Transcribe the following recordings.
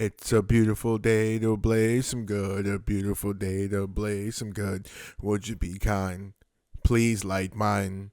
It's a beautiful day to blaze some good, a beautiful day to blaze some good. Would you be kind? Please light mine.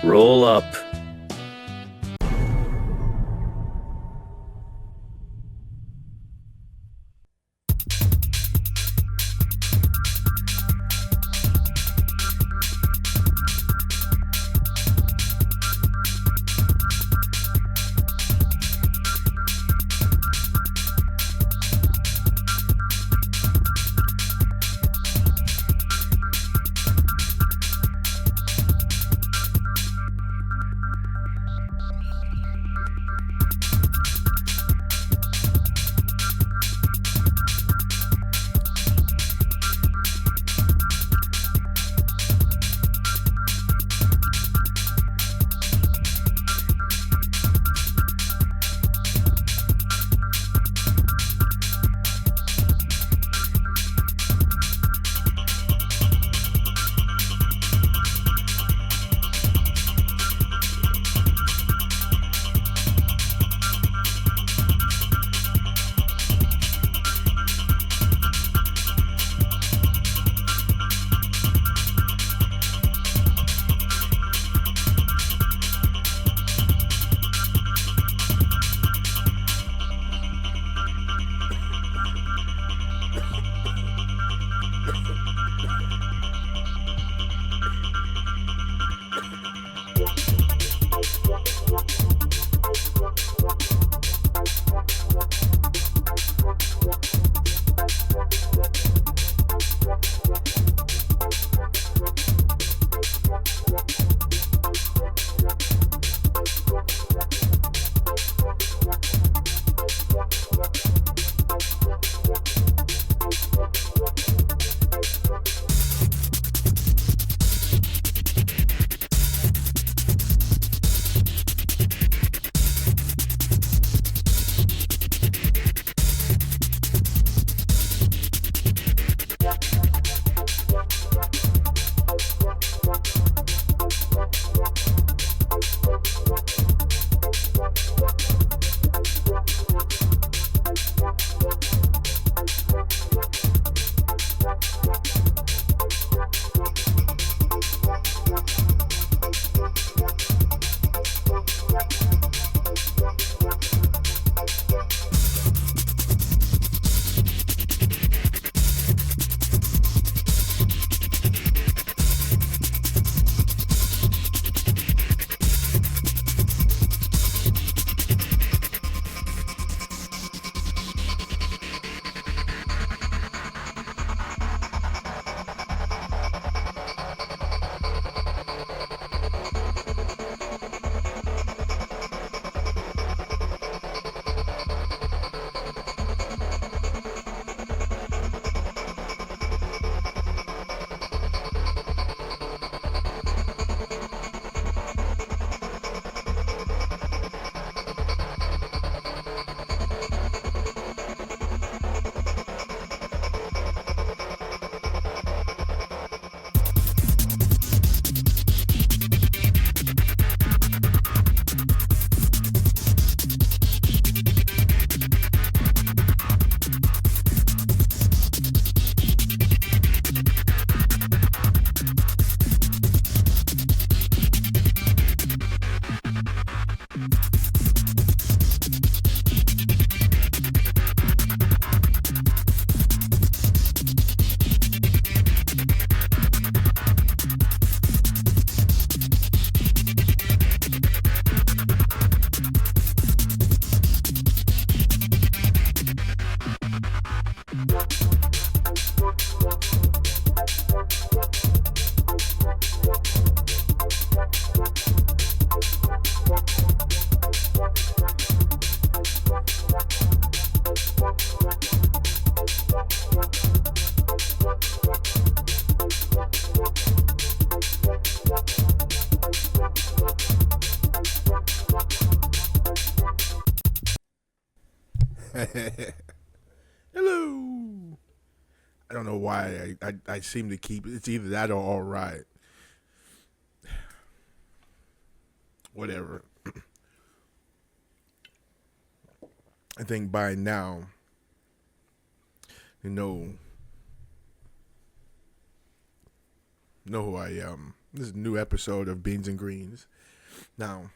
Roll up. Hello. I don't know why I seem to keep it's either that or all right. Whatever. I think by now, you know who I am. This is a new episode of Beans and Greens. Now,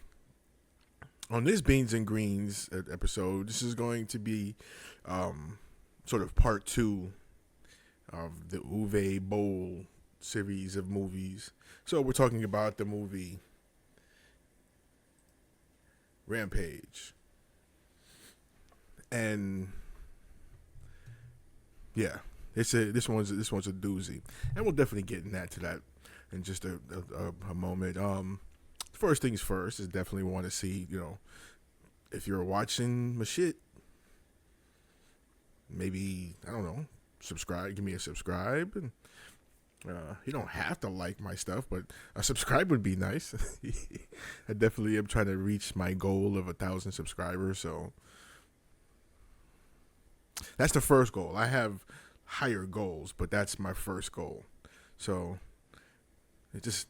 on this Beans and Greens episode, this is going to be sort of part two of the Uwe Boll series of movies. So we're talking about the movie Rampage. And yeah, this one's a doozy. And we'll definitely get to that in just a moment. First things first is definitely want to see, if you're watching my shit, maybe, I don't know, subscribe, give me a subscribe. And you don't have to like my stuff, but a subscribe would be nice. I definitely am trying to reach my goal of 1,000 subscribers, so that's the first goal. I have higher goals, but that's my first goal. So it just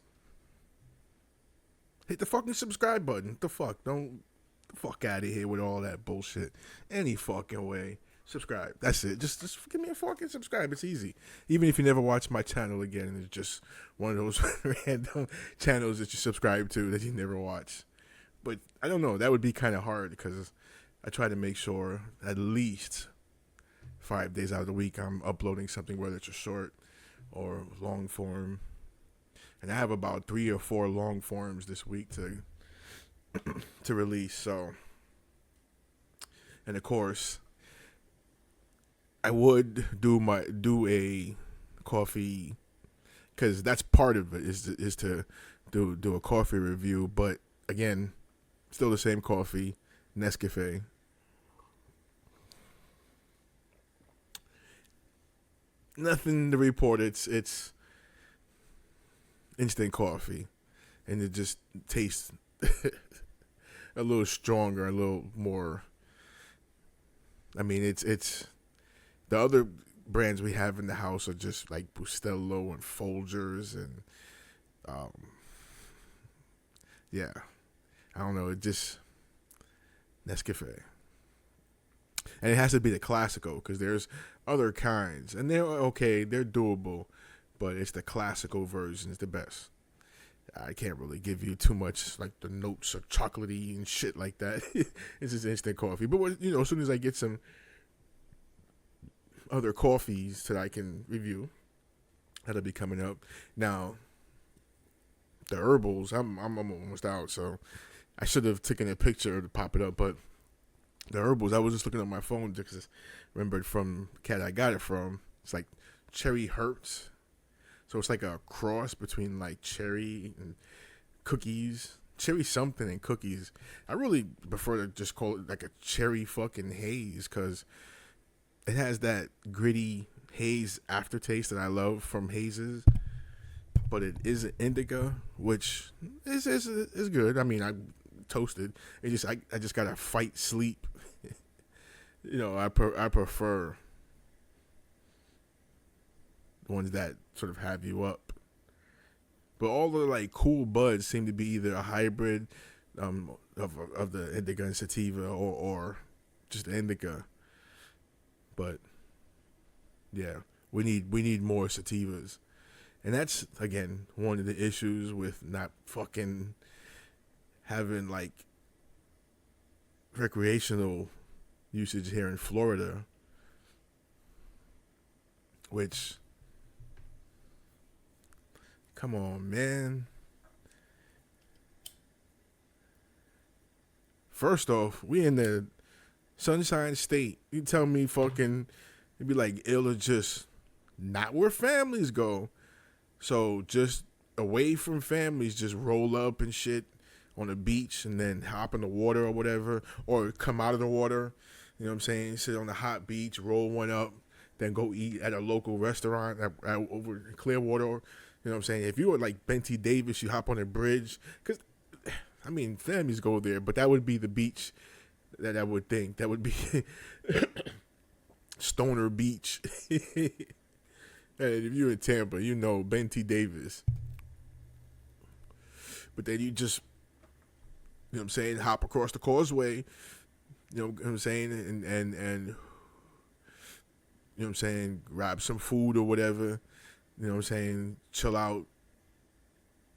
hit the fucking subscribe button. What the fuck? Don't the fuck out of here with all that bullshit. Any fucking way. Subscribe. That's it. Just give me a fucking subscribe. It's easy. Even if you never watch my channel again, it's just one of those random channels that you subscribe to that you never watch. But I don't know. That would be kind of hard because I try to make sure at least 5 days out of the week I'm uploading something, whether it's a short or long form. And I have about 3 or 4 long forms this week to release. So, and of course, I would do a coffee, because that's part of it is to do a coffee review. But again, still the same coffee, Nescafe. Nothing to report. It's instant coffee, and it just tastes a little stronger, a little more. I mean, it's the other brands we have in the house are just like Bustelo and Folgers and yeah, I don't know, it just Nescafe. And it has to be the Classico, because there's other kinds, and they're okay, they're doable, but it's the Classico version is the best. I can't really give you too much, like the notes of chocolatey and shit like that. It's just instant coffee. But as soon as I get some other coffees that I can review, that'll be coming up. Now, the herbals, I'm almost out, so I should have taken a picture to pop it up. But the herbals, I was just looking at my phone because I remembered from the cat I got it from. It's like Cherry Hertz. So it's like a cross between like cherry and cookies. Cherry something and cookies. I really prefer to just call it like a cherry fucking haze, because it has that gritty haze aftertaste that I love from hazes. But it is an indica, which is good. I mean, I toasted. It just I just gotta fight sleep. I prefer ones that sort of have you up. But all the like cool buds seem to be either a hybrid of the indica and sativa or just indica. But yeah, we need more sativas. And that's again one of the issues with not fucking having like recreational usage here in Florida, which, come on, man. First off, we in the Sunshine State. You tell me fucking it'd be like ill or just not where families go. So just away from families, just roll up and shit on the beach and then hop in the water or whatever, or come out of the water, you know what I'm saying? Sit on the hot beach, roll one up, then go eat at a local restaurant over Clearwater. You know what I'm saying? If you were like Benty Davis, you hop on a bridge, because I mean families go there, but that would be the beach that would think that would be Stoner Beach. And if you're in Tampa, you know Ben T. Davis. But then you just, you know what I'm saying, hop across the causeway, you know what I'm saying, and you know what I'm saying, grab some food or whatever, you know what I'm saying, chill out.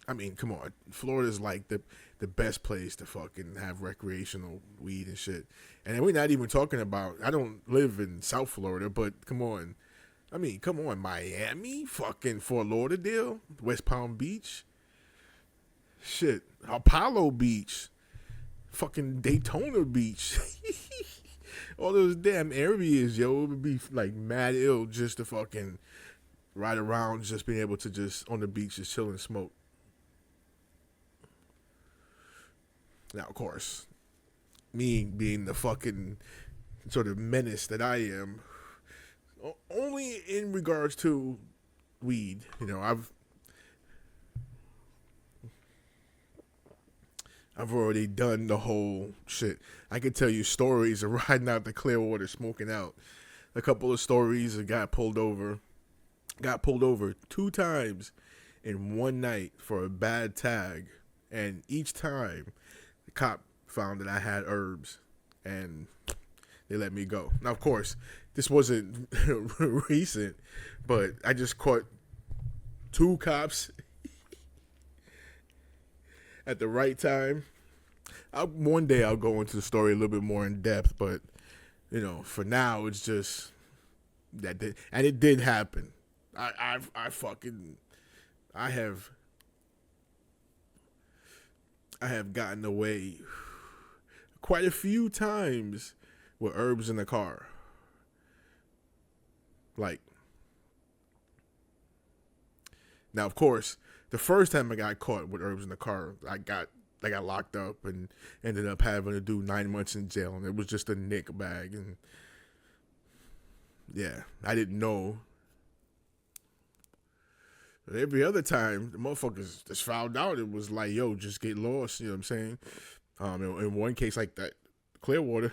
I mean, come on, Florida's like the best place to fucking have recreational weed and shit. And we're not even talking about, I don't live in South Florida, but come on. I mean, come on, Miami, fucking Fort Lauderdale, West Palm Beach, shit, Apollo Beach, fucking Daytona Beach, all those damn areas, yo, it would be like mad ill just to fucking ride around, just being able to just on the beach just chill and smoke. Now, of course, me being the fucking sort of menace that I am, only in regards to weed. You know, I've already done the whole shit. I could tell you stories of riding out the Clearwater smoking out. A couple of stories of got pulled over 2 times in one night for a bad tag, and each time the cop found that I had herbs and they let me go. Now, of course, this wasn't recent, but I just caught 2 cops at the right time. One day I'll go into the story a little bit more in depth, but you know, for now it's just that and it did happen. I have gotten away quite a few times with herbs in the car. Like, now, of course, the first time I got caught with herbs in the car, I got locked up and ended up having to do 9 months in jail, and it was just a nick bag, and yeah, I didn't know. But every other time, the motherfuckers just found out. It was like, yo, just get lost. You know what I'm saying? In one case like that, Clearwater,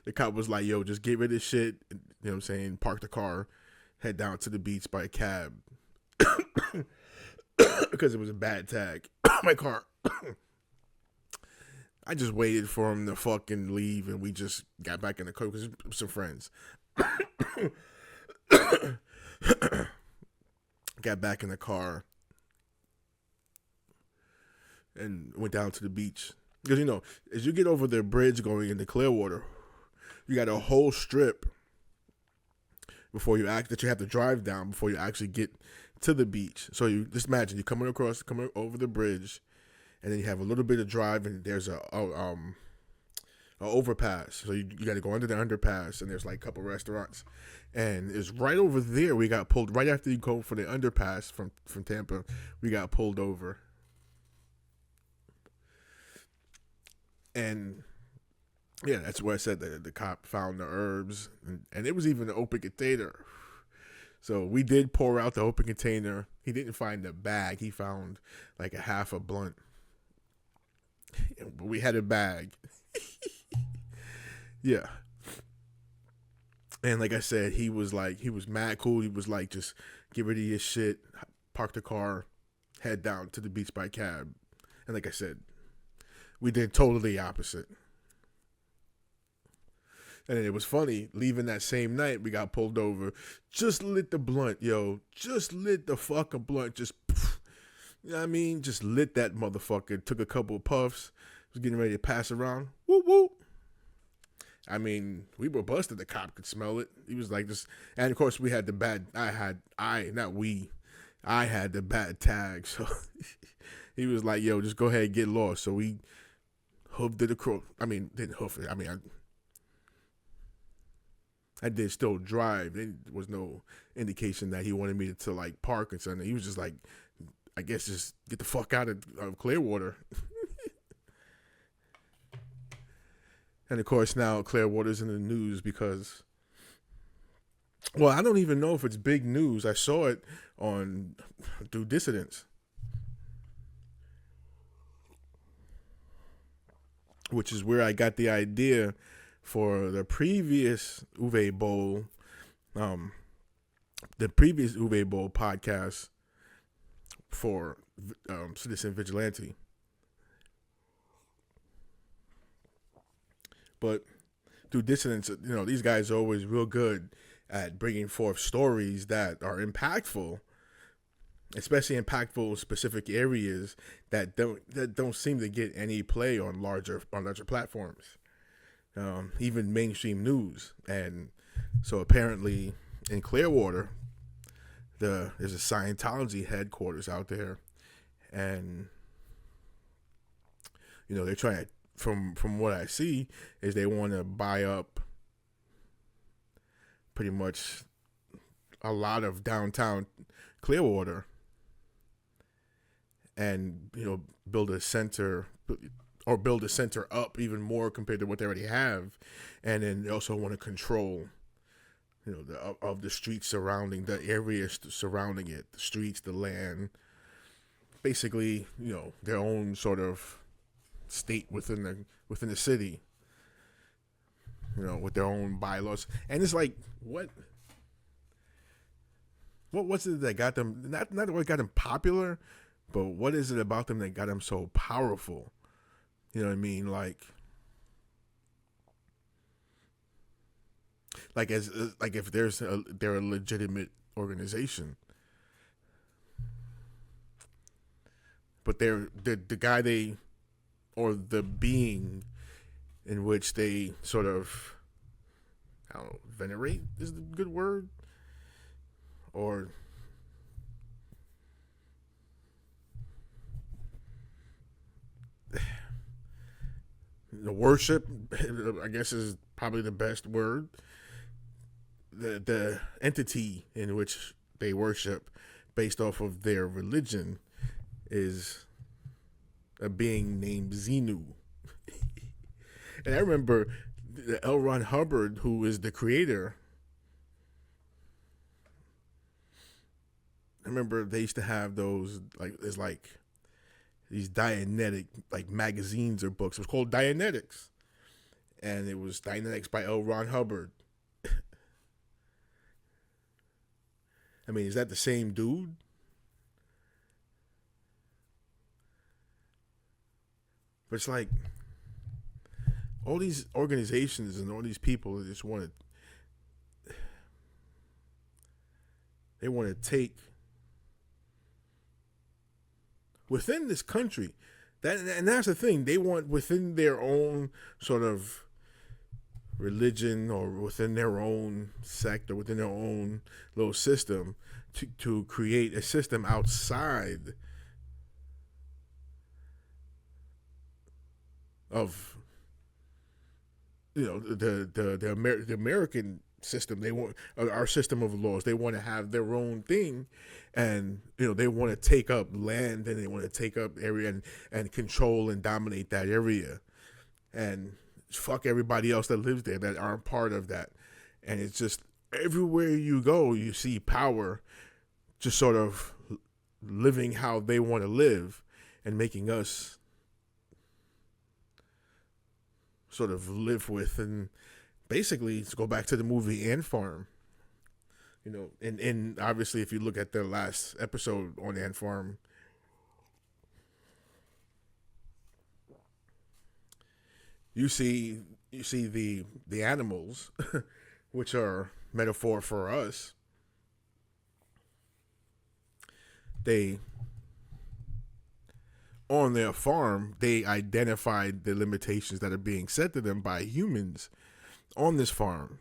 the cop was like, yo, just get rid of shit. You know what I'm saying? Park the car, head down to the beach by a cab. Because it was a bad tag. My car. I just waited for him to fucking leave, and we just got back in the car because some friends. Got back in the car and went down to the beach. Because, you know, as you get over the bridge going into Clearwater, you got a whole strip before you that you have to drive down before you actually get to the beach. So you just imagine you're coming over the bridge, and then you have a little bit of drive, and there's a overpass. So you got to go under the underpass, and there's like a couple restaurants, and it's right over there. We got pulled right after you go for the underpass from Tampa. We got pulled over, and yeah, that's where I said that the cop found the herbs, and it was even an open container. So we did pour out the open container. He didn't find the bag. He found like a half a blunt. But we had a bag. Yeah. And like I said, he was mad cool. He was like, just get rid of your shit, park the car, head down to the beach by cab. And like I said, we did totally opposite. And it was funny, leaving that same night, we got pulled over. Just lit the blunt, yo. Just lit the fucking blunt. Just, you know what I mean? Just lit that motherfucker. Took a couple of puffs. Was getting ready to pass around. Whoop, whoop. I mean, we were busted. The cop could smell it. He was like this. And of course, we had the bad, I had the bad tag. So he was like, yo, just go ahead and get lost. So we hoofed it across. I mean, didn't hoof it. I mean, I did still drive. There was no indication that he wanted me to like park or something. He was just like, I guess just get the fuck out of Clearwater. And of course now Clearwater's in the news because, well, I don't even know if it's big news. I saw it through Dissidents. which is where I got the idea for the previous Uwe Boll, um, podcast for Citizen Vigilante. But through dissonance, these guys are always real good at bringing forth stories that are impactful, especially impactful in specific areas that don't seem to get any play on larger platforms, even mainstream news. And so apparently in Clearwater, there's a Scientology headquarters out there, and they're trying to, from what I see, is they want to buy up pretty much a lot of downtown Clearwater, and build a center, or build a center up even more compared to what they already have. And then they also want to control of the streets surrounding the areas surrounding it, the streets, the land, basically their own sort of state within the city, with their own bylaws. And it's like, what was it that got them, not what got them popular, but what is it about them that got them so powerful? You know what I mean? Like as like if they're a legitimate organization, but they're the guy or the being in which they sort of, I don't know, venerate is the good word, or the worship, I guess, is probably the best word. The entity in which they worship, based off of their religion, is a being named Xenu. And I remember L. Ron Hubbard, who is the creator. I remember they used to have those, like these Dianetic magazines or books. It was called Dianetics, and it was Dianetics by L. Ron Hubbard. I mean, is that the same dude? But it's like all these organizations and all these people that just want to take within this country. And that's the thing. They want within their own sort of religion, or within their own sect, or within their own little system, to create a system outside of the American system. They want our system of laws. They want to have their own thing, and they want to take up land, and they want to take up area and control and dominate that area, and fuck everybody else that lives there that aren't part of that. And it's just everywhere you go, you see power just sort of living how they want to live, and making us sort of live with. And basically, to go back to the movie Ant Farm, and obviously if you look at the last episode on Ant Farm, you see the animals, which are metaphor for us. They, on their farm, they identified the limitations that are being set to them by humans on this farm.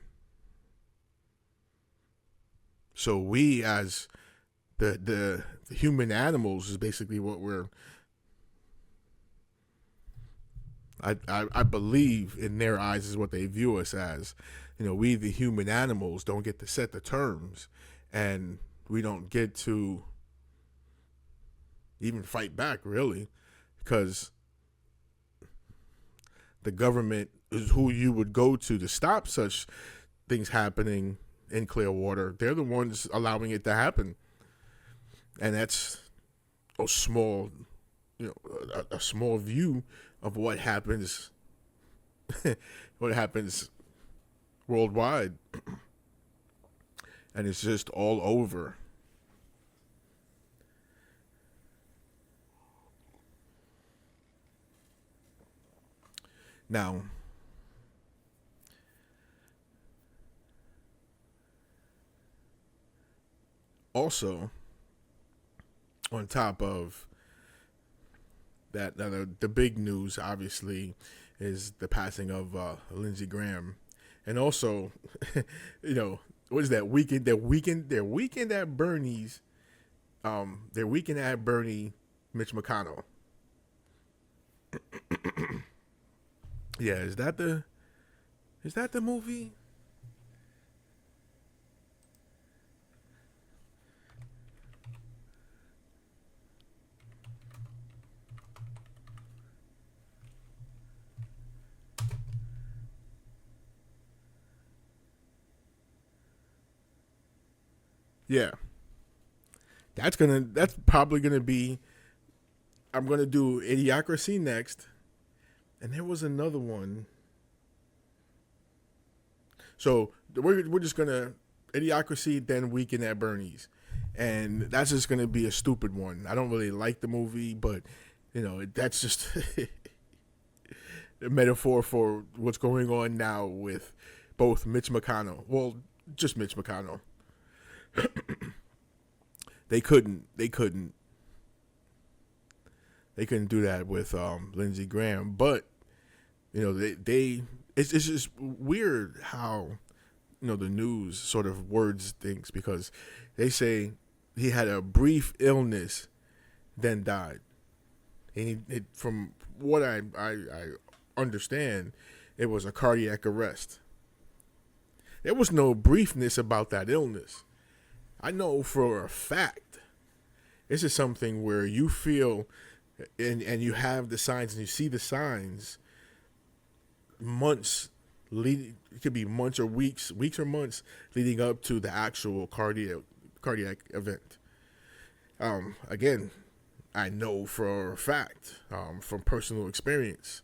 So we, as the human animals, is basically what we're, I believe in their eyes, is what they view us as. We, the human animals, don't get to set the terms, and we don't get to even fight back, really, because the government is who you would go to stop such things happening in Clearwater. They're the ones allowing it to happen, and that's a small, a small view of what happens what happens worldwide, and it's just all over. Now, also on top of that, the big news obviously is the passing of Lindsey Graham, and also, what is that weekend? Their weekend at Bernie's, their weekend at Bernie, Mitch McConnell. Yeah, is that the movie? Yeah, that's probably gonna be. I'm gonna do Idiocracy next, and there was another one. So we're just gonna Idiocracy, then Weekend at Bernie's, and that's just gonna be a stupid one. I don't really like the movie, but that's just a metaphor for what's going on now with both Mitch McConnell. Well, just Mitch McConnell. They couldn't. They couldn't do that with Lindsey Graham, but they it's just weird how the news sort of words things, because they say he had a brief illness, then died, and from what I understand, it was a cardiac arrest. There was no briefness about that illness. I know for a fact this is something where you feel and you have the signs and you see the signs months leading, it could be months or weeks or months leading up to the actual cardiac event. Again, I know for a fact from personal experience.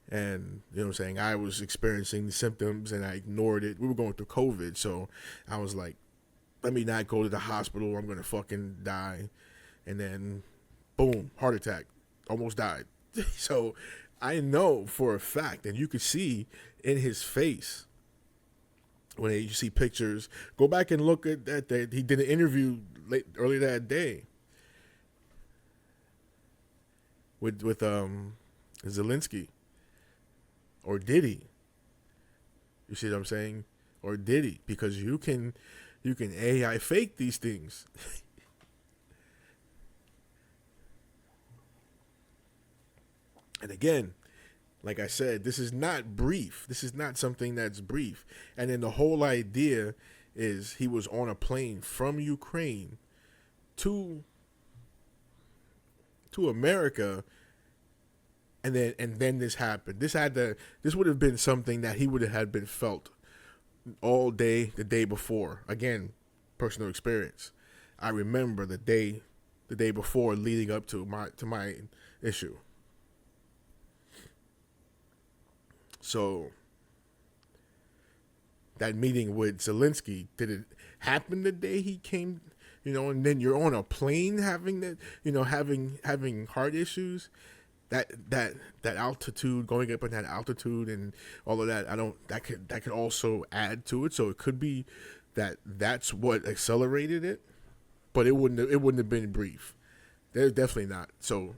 And what I'm saying, I was experiencing the symptoms and I ignored it. We were going through COVID, so I was like, let me not go to the hospital. I'm gonna fucking die. And then, boom, heart attack, almost died. So I know for a fact, and you could see in his face when you see pictures. Go back and look at that. He did an interview earlier that day with Zelensky. Or did he? You see what I'm saying? Or did he? Because you can AI fake these things. And again, like I said, this is not brief. This is not something that's brief. And then the whole idea is he was on a plane from Ukraine to America, and then this happened. This would have been something that he would have been felt all day the day before. Again, personal experience. I remember the day before leading up to my issue. So that meeting with Zelensky, did it happen the day he came? And then you're on a plane having that, having heart issues. That altitude, going up in that altitude and all of that, that could also add to it. So it could be that's what accelerated it, but it wouldn't have been brief. There's definitely not. So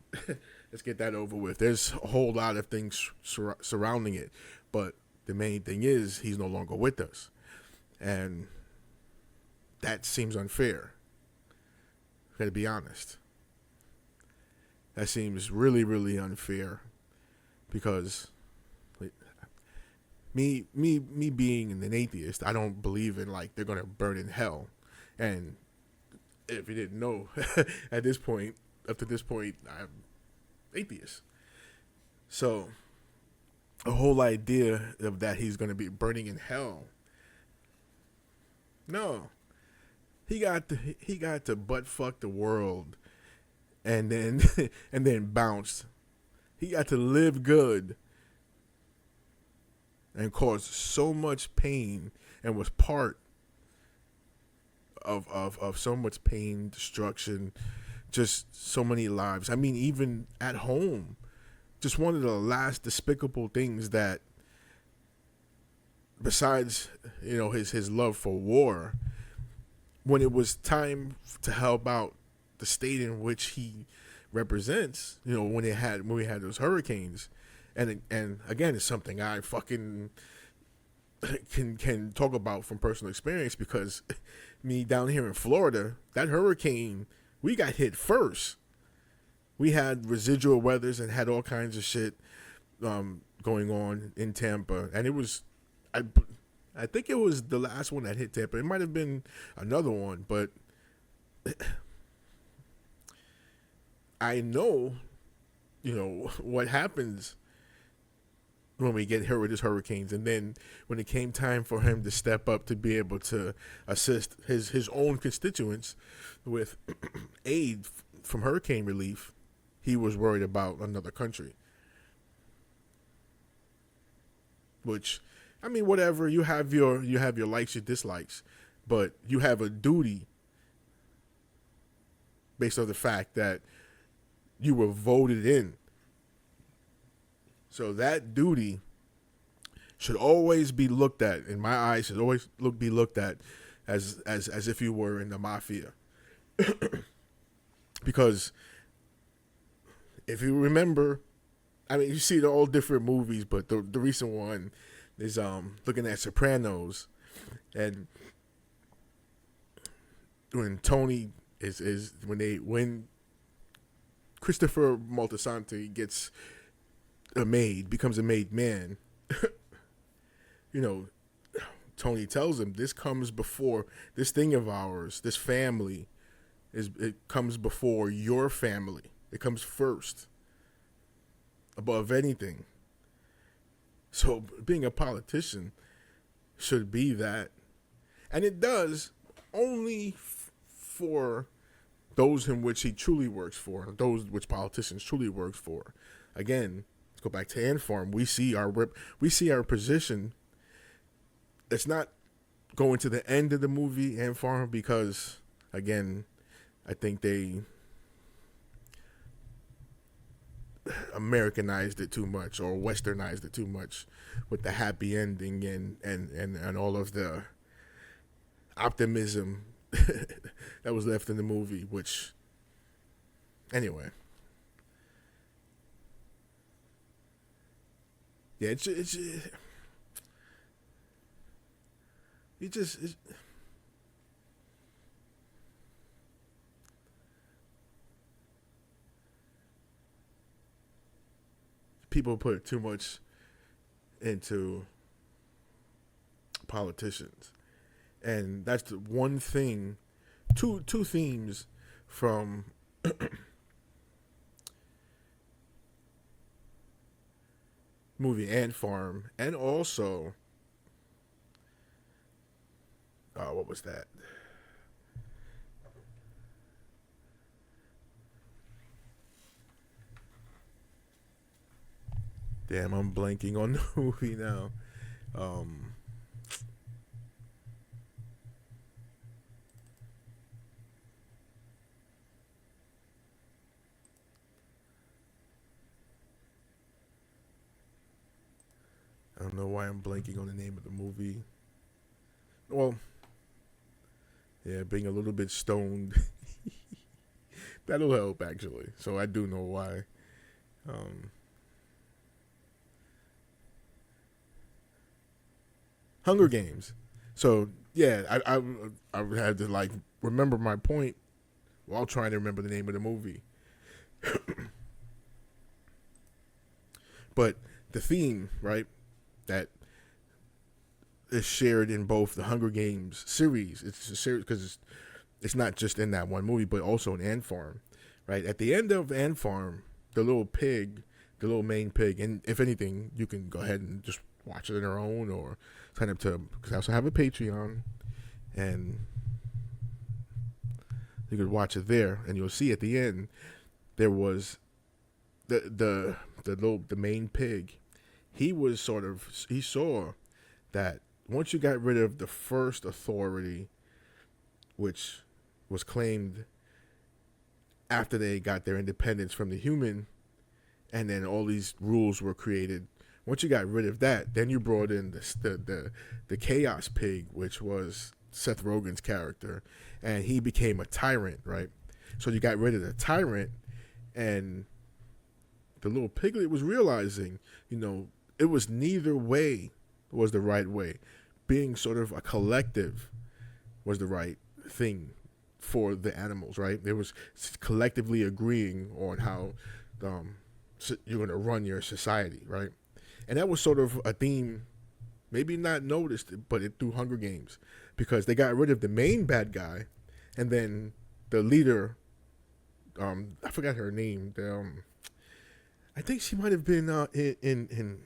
let's get that over with. There's a whole lot of things surrounding it, but the main thing is he's no longer with us, and that seems unfair. I gotta be honest. That seems really, really unfair, because me being an atheist, I don't believe in they're gonna burn in hell. And if you didn't know, up to this point, I'm atheist. So the whole idea of that he's gonna be burning in hell, no, he got to butt fuck the world. And then and then bounced. He got to live good and caused so much pain and was part of so much pain, destruction, just so many lives. I mean, even at home, just one of the last despicable things that, besides, his love for war, when it was time to help out the state in which he represents, when we had those hurricanes, and again, it's something I fucking can talk about from personal experience, because me down here in Florida, that hurricane, we got hit first. We had residual weathers and had all kinds of shit going on in Tampa, and it was, I think it was the last one that hit Tampa. It might have been another one, but I know, what happens when we get hit with these hurricanes. And then when it came time for him to step up to be able to assist his own constituents with aid from hurricane relief, he was worried about another country. Which, I mean, whatever, you have your likes, your dislikes, but you have a duty based on the fact that you were voted in. So that duty should always be looked at, in my eyes, should always be looked at as if you were in the mafia. Because if you remember, I mean, you see all different movies, but the recent one is looking at Sopranos, and when Tony is when Christopher Moltisanti becomes a made man, Tony tells him, this comes before, this thing of ours, this family, it comes before your family. It comes first, above anything. So being a politician should be that. And it does, only for those in which he truly works for, those which politicians truly works for. Again, let's go back to Ant Farm. We see our position. It's not going to the end of the movie, Ant Farm, because, again, I think they Americanized it too much, or westernized it too much, with the happy ending and all of the optimism that was left in the movie, which, anyway. Yeah, people put too much into politicians, and that's the one thing. Two themes from movie Ant Farm, and also what was that? Damn, I'm blanking on the movie now. I don't know why I'm blanking on the name of the movie. Well, yeah, being a little bit stoned. That'll help, actually. So I do know why. Hunger Games. So, yeah, I had to, like, remember my point while trying to remember the name of the movie. But the theme, right, that is shared in both the Hunger Games series. It's a series because it's not just in that one movie, but also in Ant Farm, right? At the end of Ant Farm, the little main pig, and if anything, you can go ahead and just watch it on your own or sign up to, because I also have a Patreon, and you could watch it there, and you'll see at the end there was the main pig. he saw that once you got rid of the first authority, which was claimed after they got their independence from the human, and then all these rules were created. Once you got rid of that, then you brought in the chaos pig, which was Seth Rogen's character, and he became a tyrant, right? So you got rid of the tyrant, and the little piglet was realizing, it was neither way was the right way. Being sort of a collective was the right thing for the animals, right? It was collectively agreeing on how you're going to run your society, right? And that was sort of a theme, maybe not noticed, but it through Hunger Games, because they got rid of the main bad guy, and then the leader, I forgot her name. I think she might have been in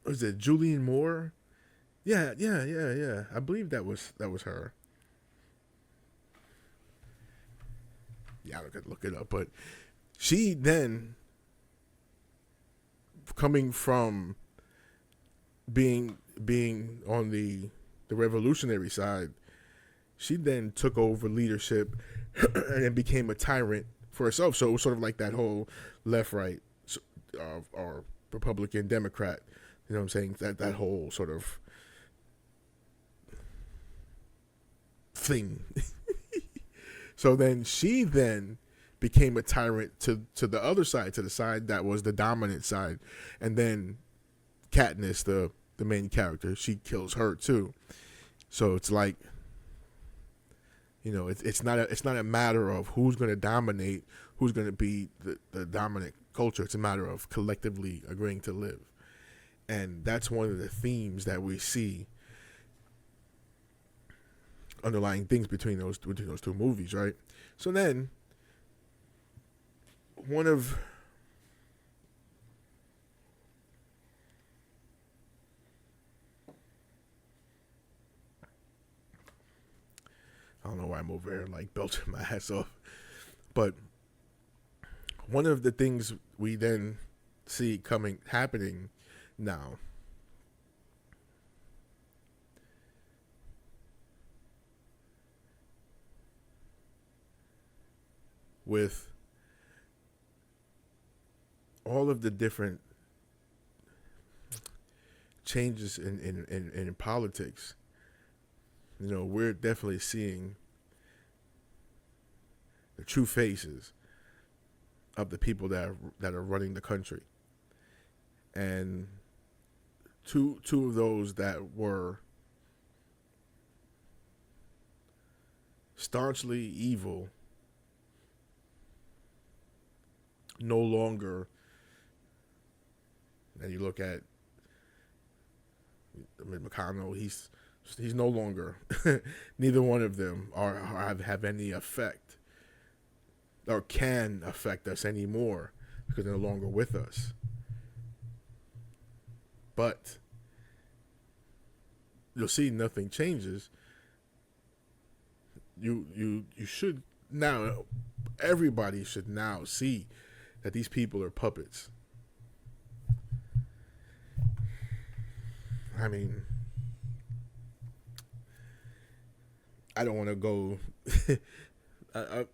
was it Julianne Moore? Yeah. I believe that was her. Yeah, I could look it up, but she then, coming from being on the revolutionary side, she then took over leadership and then became a tyrant for herself. So it was sort of like that whole left right or Republican Democrat. You know what I'm saying? That whole sort of thing. So then she became a tyrant to the other side, to the side that was the dominant side. And then Katniss, the main character, she kills her too. So it's like, it's not a matter of who's going to dominate, who's going to be the dominant culture. It's a matter of collectively agreeing to live. And that's one of the themes that we see underlying things between those two movies, right? So then, one of I don't know why I'm over here like belching my ass off, but one of the things we then see happening now with all of the different changes in politics, we're definitely seeing the true faces of the people that are running the country. And two of those that were staunchly evil no longer, and you look at McConnell, he's no longer neither one of them have any effect or can affect us anymore because they're no longer with us. But you'll see nothing changes. You should now, everybody should now see that these people are puppets. I mean, I don't want to go.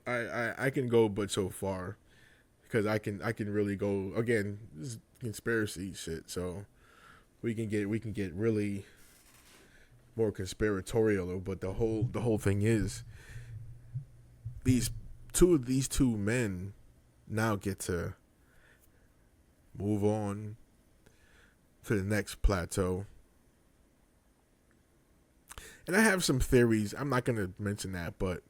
I can go, but so far, because I can really go again. This is conspiracy shit, so we can get really more conspiratorial. But the whole thing is these two men now get to move on to the next plateau. And I have some theories. I'm not going to mention that, but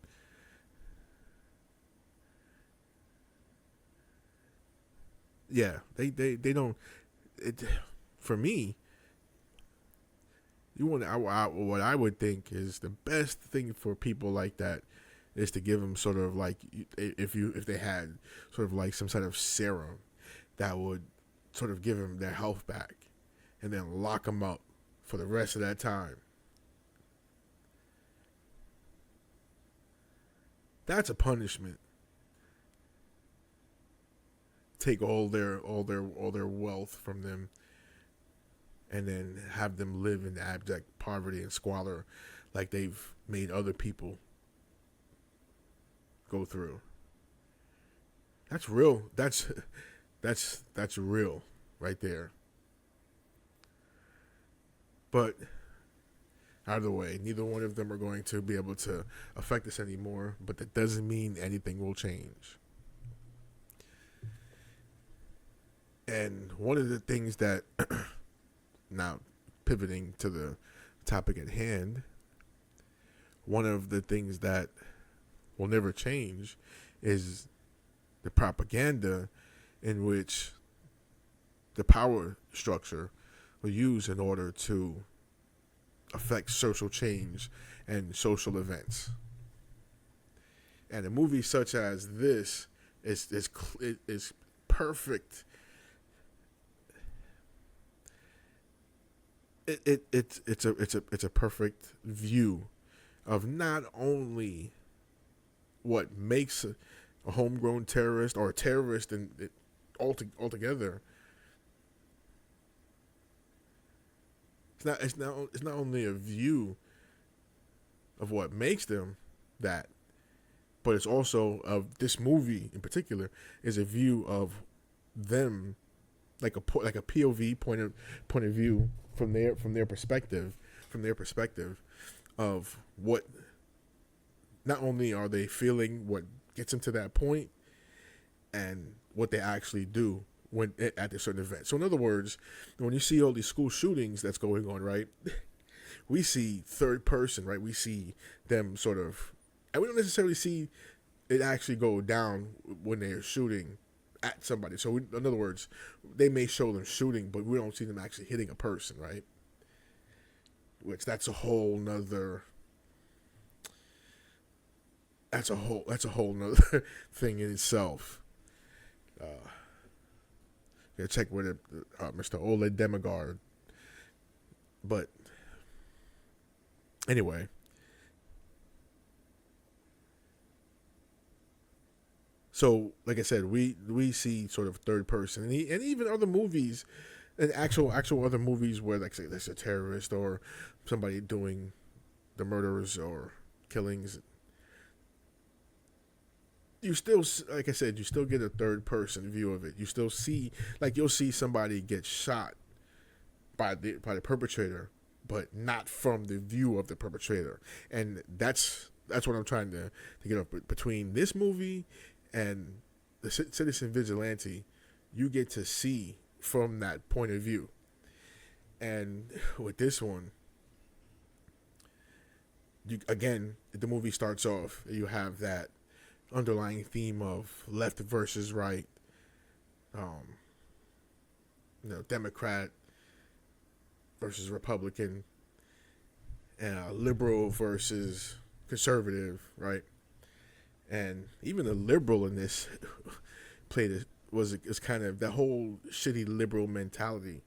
yeah, they don't. For me, what I would think is the best thing for people like that is to give them sort of like if they had sort of like some sort of serum that would sort of give them their health back, and then lock them up for the rest of that time. That's a punishment take all their wealth from them, and then have them live in abject poverty and squalor, like they've made other people go through. That's real. That's real, right there. But either way, neither one of them are going to be able to affect us anymore. But that doesn't mean anything will change. And one of the things that, now pivoting to the topic at hand, one of the things that will never change is the propaganda in which the power structure will use in order to affect social change and social events. And a movie such as this is perfect. It's a perfect view of not only what makes a homegrown terrorist or a terrorist and altogether. It's not only a view of what makes them that, but it's also of this movie in particular is a view of them, like a POV point of view from their perspective of what, not only are they feeling what gets them to that point, and what they actually do when at a certain event. So in other words, when you see all these school shootings that's going on, right, we see third person, right? We see them sort of, and we don't necessarily see it actually go down when they're shooting at somebody. So in other words, they may show them shooting, but we don't see them actually hitting a person, right? Which that's a whole nother nother thing in itself. Yeah, check with Mr. Oleg Demigard. But anyway, so like I said, we see sort of third person, and even other movies, and actual other movies where, like, say, there's a terrorist or somebody doing the murders or killings. You still, like I said, you still get a third person view of it. You still see, like, you'll see somebody get shot by the perpetrator, but not from the view of the perpetrator. And that's what I'm trying to get up between this movie and the Citizen Vigilante. You get to see from that point of view. And with this one, again, the movie starts off, you have that underlying theme of left versus right, Democrat versus Republican, liberal versus conservative, right? And even the liberal in this is kind of that whole shitty liberal mentality,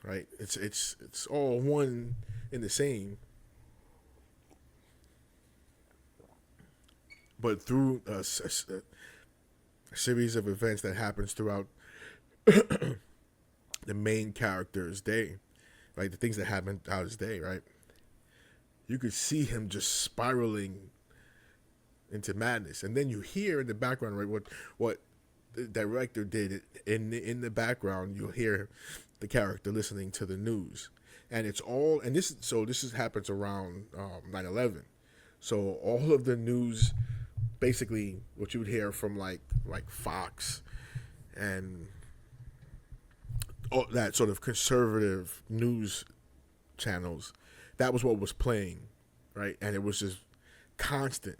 right? It's all one in the same. But through a series of events that happens throughout the main character's day, right? The things that happen throughout his day, right? You could see him just spiraling into madness, and then you hear in the background, right? What the director did in the background. You'll hear the character listening to the news, and it's all. And this happens around 9/11. So all of the news, basically what you would hear from like Fox and all that sort of conservative news channels, that was what was playing, right? And it was just constant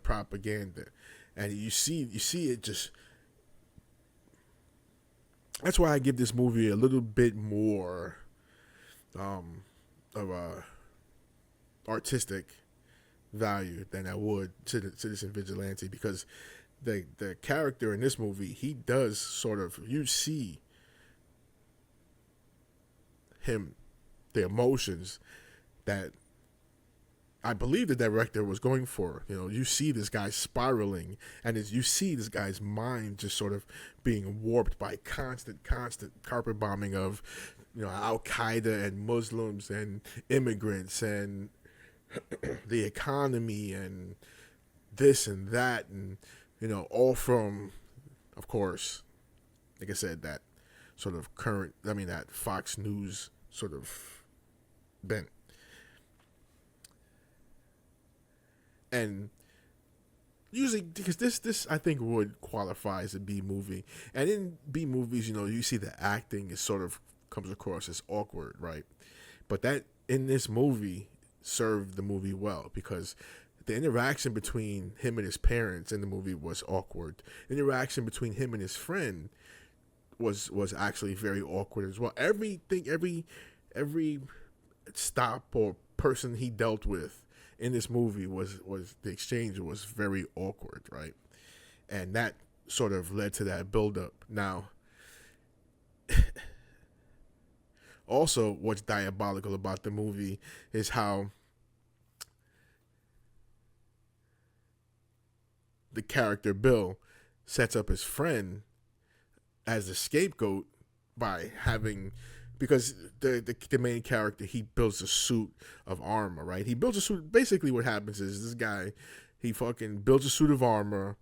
propaganda. And you see it just. That's why I give this movie a little bit more of a artistic value than I would to the Citizen Vigilante, because the character in this movie, he does sort of, you see him, the emotions that I believe the director was going for. You see this guy spiraling, and you see this guy's mind just sort of being warped by constant carpet bombing of, Al Qaeda and Muslims and immigrants and the economy and this and that, and all from, of course, like I said, that sort of that Fox News sort of bent. And usually, because this I think would qualify as a B movie, and in B movies, you see the acting is sort of comes across as awkward, right? But that in this movie served the movie well, because the interaction between him and his parents in the movie was awkward. The interaction between him and his friend was actually very awkward as well. Every stop or person he dealt with in this movie was the exchange was very awkward, right? And that sort of led to that buildup. Now, also, what's diabolical about the movie is how the character Bill sets up his friend as the scapegoat by having, because the main character, he builds a suit of armor, right? He builds a suit. Basically, what happens is this guy, he fucking builds a suit of armor.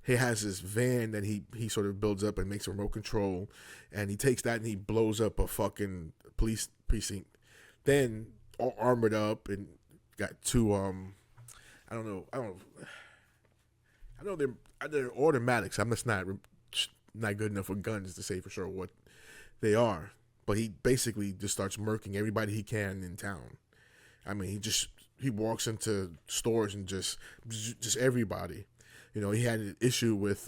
He has this van that he sort of builds up and makes remote control, and he takes that and he blows up a fucking police precinct. Then all armored up and got two I don't know I know they're automatics. I'm just not good enough with guns to say for sure what they are. But he basically just starts murking everybody he can in town. I mean, he walks into stores and just everybody. He had an issue with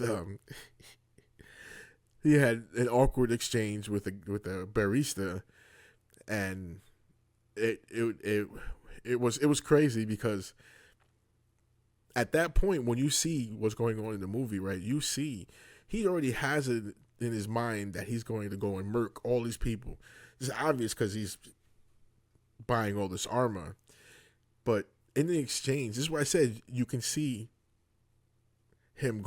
he had an awkward exchange with a barista, and it was crazy, because at that point, when you see what's going on in the movie, right, you see he already has it in his mind that he's going to go and murk all these people. It's obvious because he's buying all this armor. But in the exchange, this is what I said, you can see him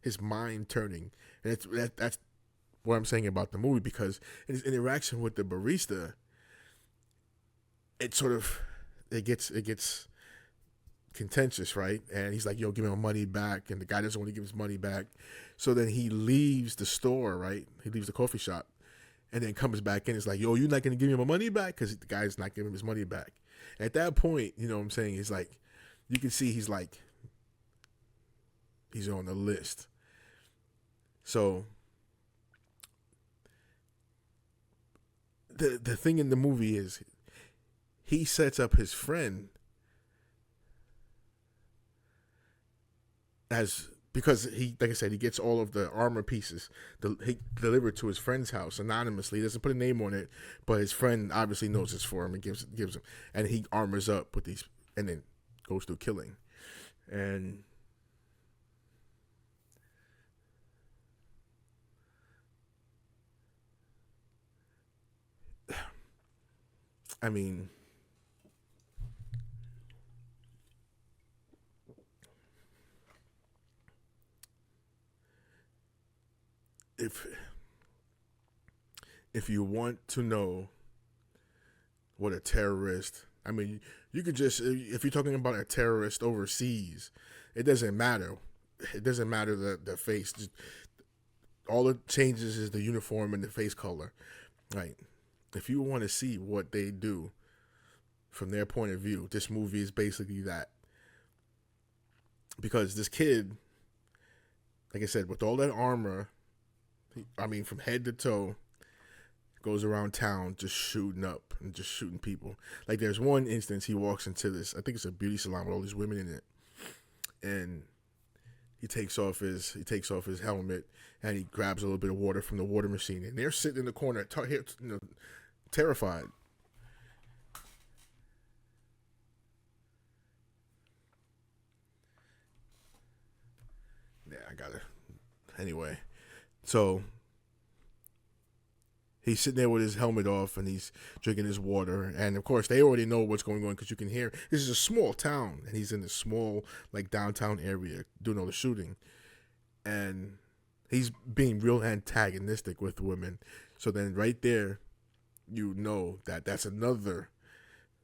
his mind turning. And that's what I'm saying about the movie, because in his interaction with the barista, it gets contentious, right? And he's like, yo, give me my money back. And the guy doesn't want to give his money back. So then he leaves the store, right? He leaves the coffee shop and then comes back in. It's like, yo, you're not going to give me my money back? Because the guy's not giving him his money back. At that point, you know what I'm saying? It's like, you can see he's on the list. So the thing in the movie is he sets up his friend because he, like I said, he gets all of the armor pieces he delivered to his friend's house anonymously. He doesn't put a name on it, but his friend obviously knows it's for him and gives him, and he armors up with these, and then goes through killing. And I mean, if you want to know what a terrorist, I mean, you could just, if you're talking about a terrorist overseas, it doesn't matter. It doesn't matter the face. Just, all it changes is the uniform and the face color, right? If you want to see what they do from their point of view, this movie is basically that. Because this kid, like I said, with all that armor, I mean, from head to toe, goes around town just shooting up and just shooting people. Like, there's one instance he walks into this, I think it's a beauty salon with all these women in it, and he takes off his helmet and he grabs a little bit of water from the water machine, and they're sitting in the corner, terrified. Yeah, I gotta. Anyway, so He's sitting there with his helmet off and he's drinking his water. And of course, they already know what's going on because you can hear. This is a small town, and he's in this small, like, downtown area doing all the shooting. And he's being real antagonistic with women. So then, right there, you know that that's another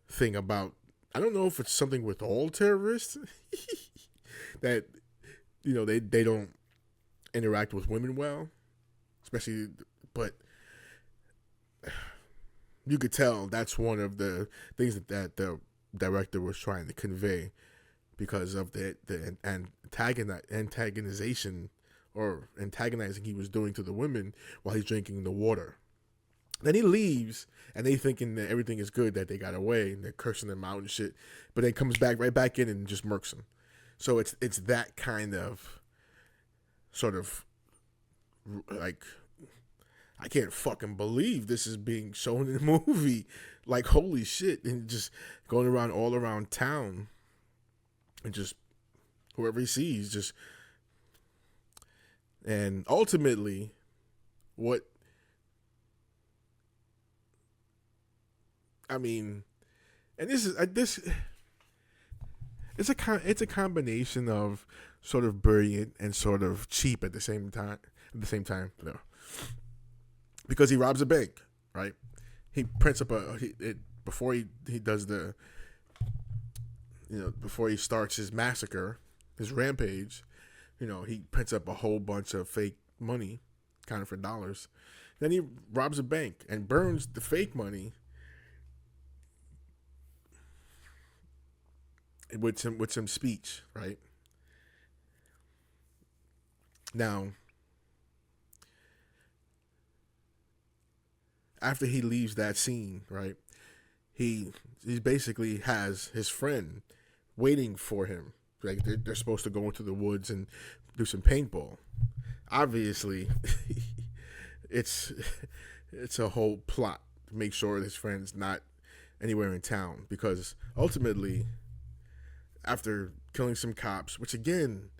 thing about. I don't know if it's something with all terrorists that, they don't interact with women well, especially, but you could tell that's one of the things that the director was trying to convey because of the antagonization or antagonizing he was doing to the women while he's drinking the water. Then he leaves, and they thinking that everything is good, that they got away, and they're cursing him out and shit. But then comes back right back in and just murks him. So it's that kind of sort of like, I can't fucking believe this is being shown in the movie. Like, holy shit. And just going around all around town and just whoever he sees, just. And ultimately, what. I mean, and this is it's a combination of sort of brilliant and sort of cheap at the same time. No. Because he robs a bank, right? He prints up before he does the, before he starts his massacre, his rampage, he prints up a whole bunch of fake money, counted for dollars. Then he robs a bank and burns the fake money with some speech, right? Now, after he leaves that scene, right, he basically has his friend waiting for him. Like, they're supposed to go into the woods and do some paintball. Obviously, it's a whole plot to make sure his friend's not anywhere in town, because ultimately, after killing some cops, which again,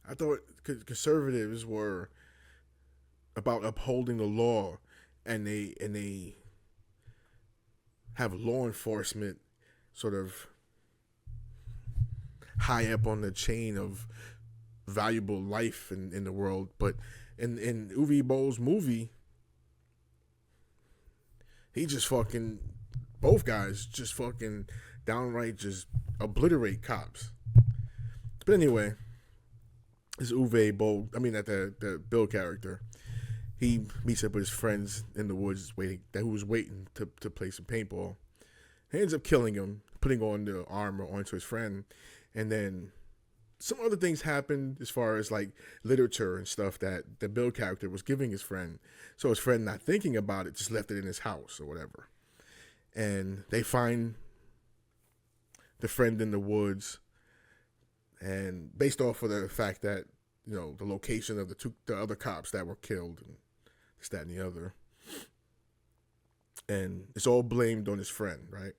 I thought conservatives were about upholding the law, and they have law enforcement sort of high up on the chain of valuable life in the world. But in Uwe Boll's movie, he just fucking, both guys just fucking downright just obliterate cops. But anyway, this Uwe Boll, the Bill character, he meets up with his friends in the woods who was waiting to play some paintball. He ends up killing him, putting on the armor onto his friend, and then some other things happened as far as like literature and stuff that the Bill character was giving his friend. So his friend, not thinking about it, just left it in his house or whatever. And they find the friend in the woods, and based off of the fact that, the location of the other cops that were killed, and this, that, and the other. And it's all blamed on his friend, right?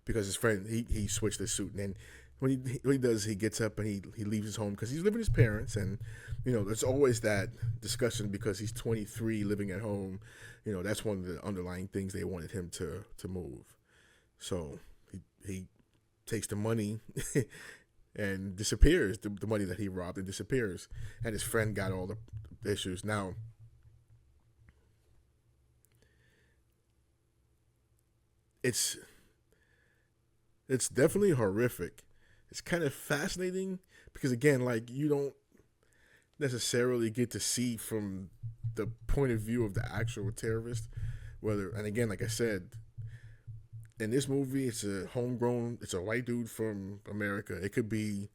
Because his friend, he switched his suit. And then when he does, he gets up and he leaves his home because he's living with his parents. And, there's always that discussion because he's 23 living at home. That's one of the underlying things they wanted him to move. So he takes the money and disappears, the money that he robbed, and disappears. And his friend got all the issues. Now, it's definitely horrific. It's kind of fascinating because, again, like, you don't necessarily get to see from the point of view of the actual terrorist. And again, like I said, in this movie, it's a white dude from America. It could be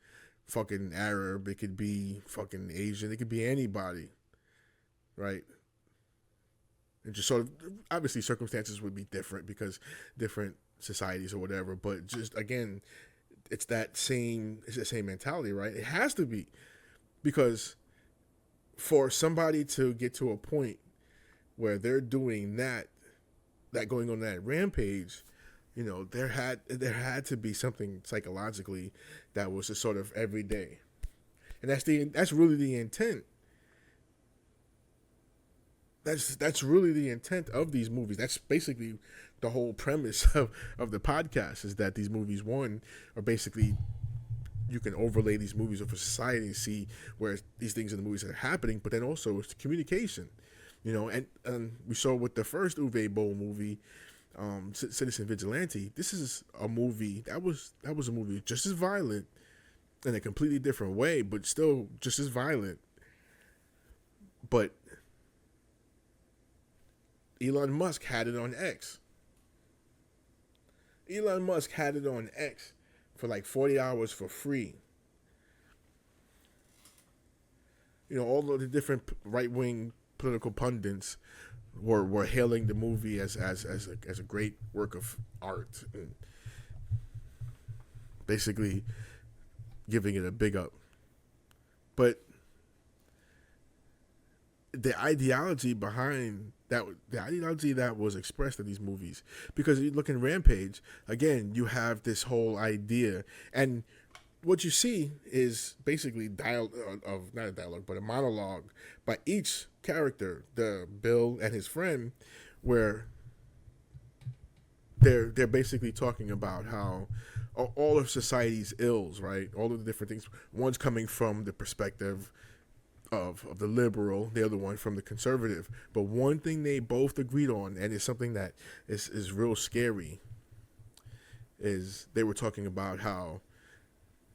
fucking Arab. It could be fucking Asian. It could be anybody, right? And just sort of, obviously circumstances would be different because different societies or whatever, but just, again, it's the same mentality, right? It has to be, because for somebody to get to a point where they're doing that going on that rampage, there had to be something psychologically that was just sort of everyday, and that's really the intent. that's really the intent of these movies. That's basically the whole premise of the podcast, is that these movies, one, are basically, you can overlay these movies over society and see where these things in the movies are happening, but then also it's communication, and we saw with the first Uwe Boll movie, Citizen Vigilante. This is a movie that was a movie just as violent in a completely different way, but still just as violent. But Elon Musk had it on X. Elon Musk had it on X for like 40 hours for free. All of the different right wing political pundits were hailing the movie as a great work of art, and basically giving it a big up. But the ideology that was expressed in these movies, because you look in Rampage, again, you have this whole idea, and what you see is basically not a dialogue, but a monologue by each character, the Bill and his friend, where they're basically talking about how all of society's ills, right? All of the different things. One's coming from the perspective of the liberal, the other one from the conservative. But one thing they both agreed on, and it's something that is real scary, is they were talking about how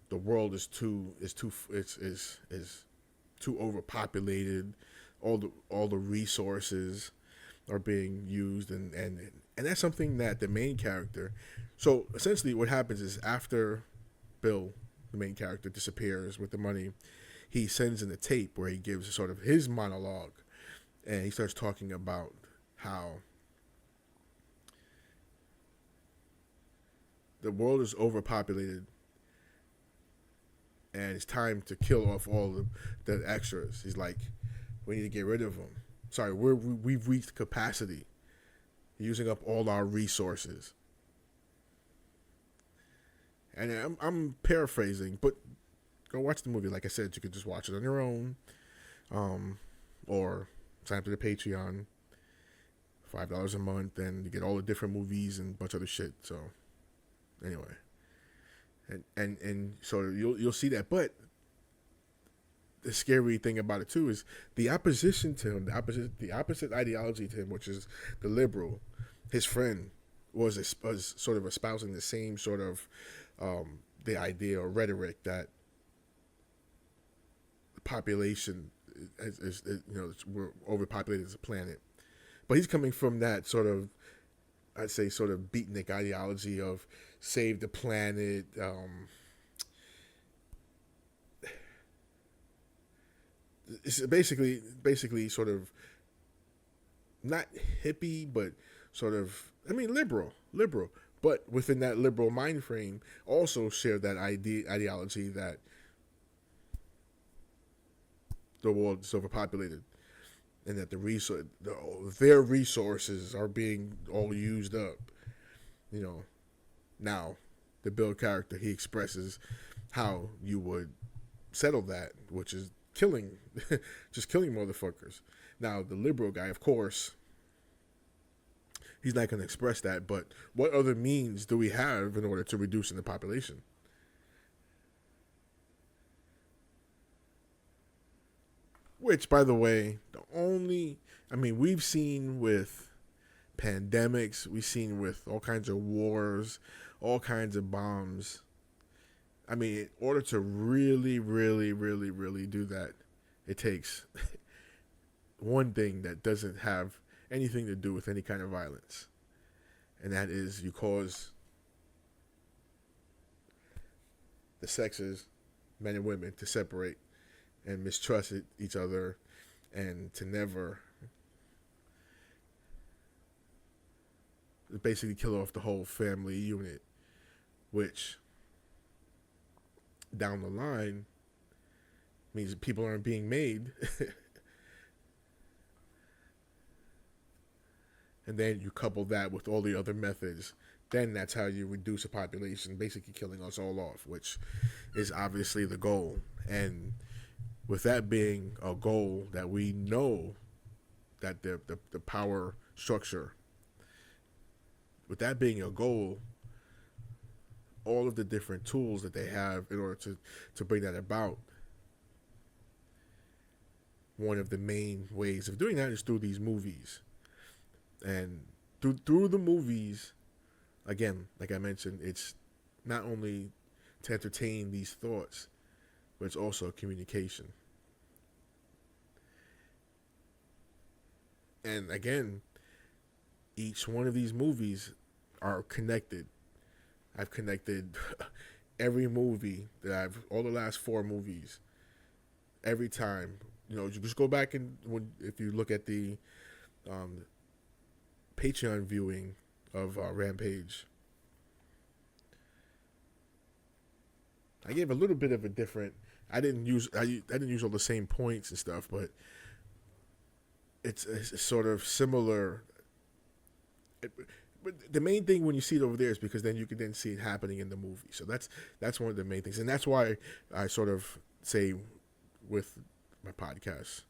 the world is too overpopulated. All the resources are being used, and that's something that the main character. So essentially, what happens is, after Bill, the main character, disappears with the money, he sends in a tape where he gives sort of his monologue, and he starts talking about how the world is overpopulated and it's time to kill off all the extras. He's like, we need to get rid of them. Sorry, we've reached capacity, using up all our resources. And I'm paraphrasing, but go watch the movie. Like I said, you could just watch it on your own, or sign up to the Patreon, $5 a month, and you get all the different movies and a bunch of other shit. So, anyway, and so you'll see that. But the scary thing about it too is the opposition to him, the opposite ideology to him, which is the liberal. His friend was sort of espousing the same sort of the idea or rhetoric that the population is we're overpopulated as a planet. But he's coming from that sort of, I'd say, sort of beatnik ideology of save the planet. It's basically sort of not hippie, but sort of, liberal. But within that liberal mind frame, also share that ideology that the world is overpopulated, and that their resources are being all used up. Now the Bill character, he expresses how you would settle that, which is killing, just killing motherfuckers. Now the liberal guy, of course, he's not going to express that, but what other means do we have in order to reduce the population? Which, by the way, we've seen with pandemics, we've seen with all kinds of wars, all kinds of bombs. In order to really, really, really, really do that, it takes one thing that doesn't have anything to do with any kind of violence. And that is, you cause the sexes, men and women, to separate and mistrust each other, and to never basically kill off the whole family unit, which down the line means that people aren't being made. And then you couple that with all the other methods, then that's how you reduce a population, basically killing us all off, which is obviously the goal. And with that being a goal that we know that the power structure. With that being a goal, all of the different tools that they have in order to bring that about. One of the main ways of doing that is through these movies. And through the movies, again, like I mentioned, it's not only to entertain these thoughts, but it's also communication. And again, each one of these movies are connected. I've connected every movie all the last 4 movies, every time. You just go back and if you look at the Patreon viewing of Rampage, I gave a little bit of a different. I didn't use all the same points and stuff, but it's sort of similar. But the main thing when you see it over there is because then you can then see it happening in the movie. So that's one of the main things, and that's why I sort of say with my podcast,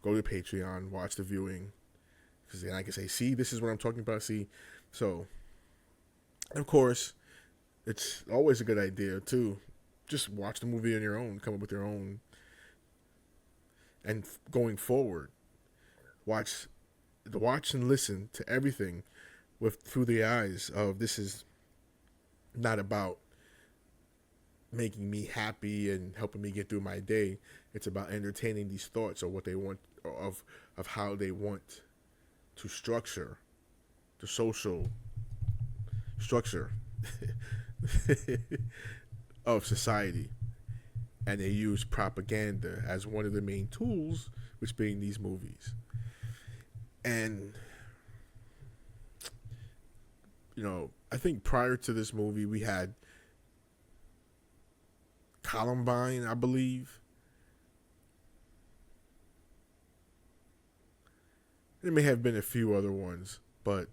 go to Patreon, watch the viewing, because then I can say, see, this is what I'm talking about. See, so of course, it's always a good idea to just watch the movie on your own, come up with your own, and going forward, watch and listen to everything through the eyes of, this is not about making me happy and helping me get through my day. It's about entertaining these thoughts of what they want, of how they want to structure the social structure of society. And they use propaganda as one of the main tools, which being these movies. And I think prior to this movie we had Columbine, I believe. There may have been a few other ones, but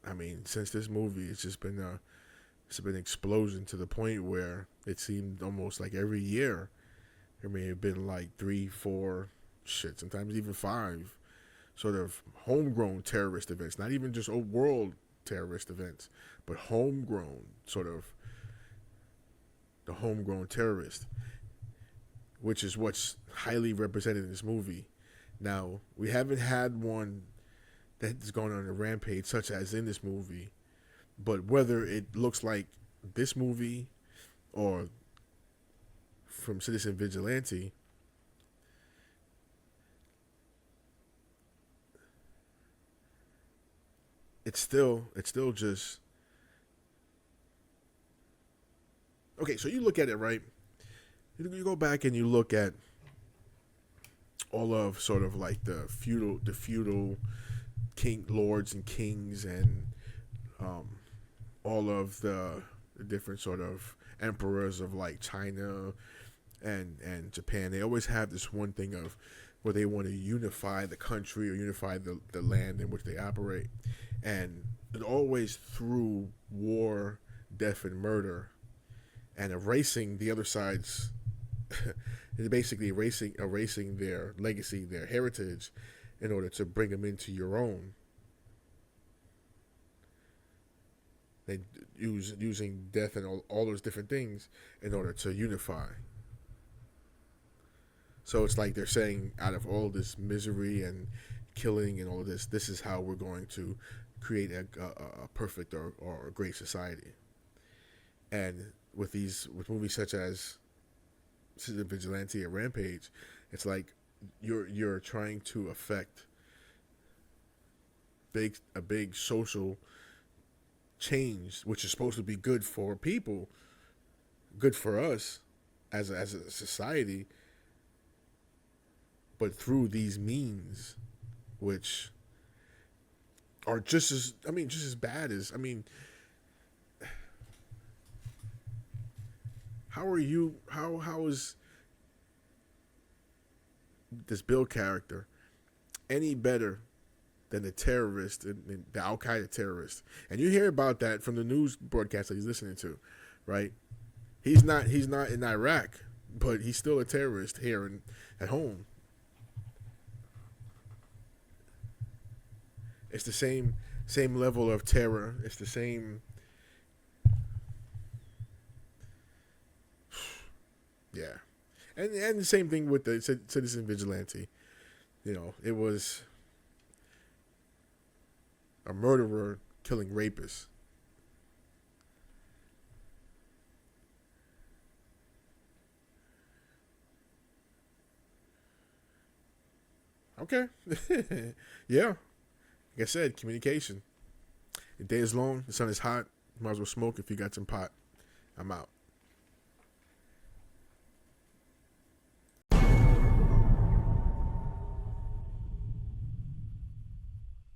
I mean, since this movie, it's just been an explosion to the point where it seemed almost like every year there may have been like 3, 4, sometimes even 5 sort of homegrown terrorist events, not even just old world terrorist events, but homegrown, sort of the homegrown terrorist, which is what's highly represented in this movie. Now, we haven't had one that's going on a rampage such as in this movie, but whether it looks like this movie or from Citizen Vigilante, it's still just okay. So you look at it, right? You go back and you look at all of sort of like the feudal king lords and kings, and all of the different sort of emperors of like China and Japan. They always have this one thing of where they want to unify the country or unify the land in which they operate, and it always through war, death, and murder, and erasing the other side's basically erasing their legacy, their heritage, in order to bring them into your own. They using death and all those different things in order to unify. So it's like they're saying, out of all this misery and killing and all of this is how we're going to create a perfect or a great society. And with movies such as Citizen Vigilante or Rampage, it's like you're trying to affect a big social change, which is supposed to be good for people, good for us as a society, but through these means, which are just as bad as, how is this Bill character any better than the terrorist, and the Al Qaeda terrorist? And you hear about that from the news broadcast that he's listening to, right? He's not in Iraq but he's still a terrorist here at home. It's the same level of terror. It's the same. Yeah, and the same thing with the citizen vigilante. You know, it was a murderer killing rapists. Okay. Yeah. Like I said, communication. The day is long, the sun is hot. Might as well smoke if you got some pot. I'm out.